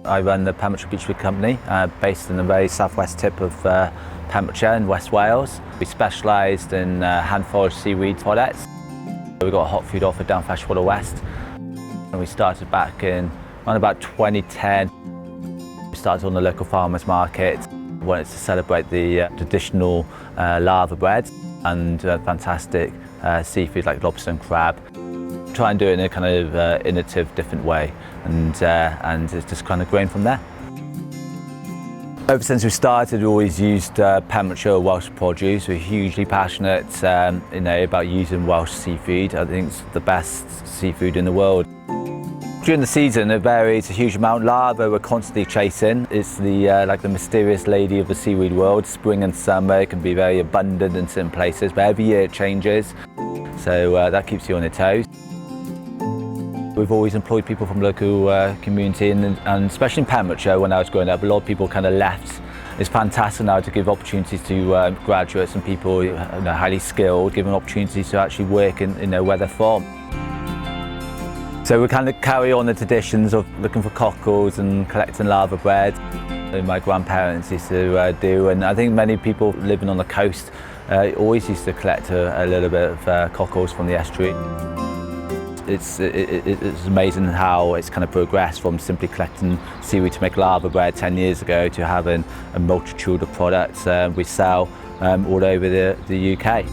I run the Pembrokeshire Beach Food company, based in the very southwest tip of Pembrokeshire in West Wales. We specialised in hand-foraged seaweed products. We got a hot food offer down Freshwater West, and we started back in around about 2010. We started on the local farmers market. We wanted to celebrate the traditional laver bread and fantastic seafood like lobster and crab. Try and do it in a kind of innovative, different way, and it's just kind of grown from there. Ever since we started, we always used Pembrokeshire Welsh produce. We're hugely passionate, about using Welsh seafood. I think it's the best seafood in the world. During the season, it varies a huge amount. Laver we're constantly chasing. It's the like the mysterious lady of the seaweed world. Spring and summer it can be very abundant in certain places, but every year it changes. So that keeps you on your toes. We've always employed people from local community, and especially in Pembrokeshire when I was growing up, a lot of people kind of left. It's fantastic now to give opportunities to graduates and people highly skilled, given opportunities to actually work in where they're from. So we kind of carry on the traditions of looking for cockles and collecting laver bread that my grandparents used to do, and I think many people living on the coast always used to collect a little bit of cockles from the estuary. It's amazing how it's kind of progressed from simply collecting seaweed to make laver bread 10 years ago to having a multitude of products we sell all over the UK.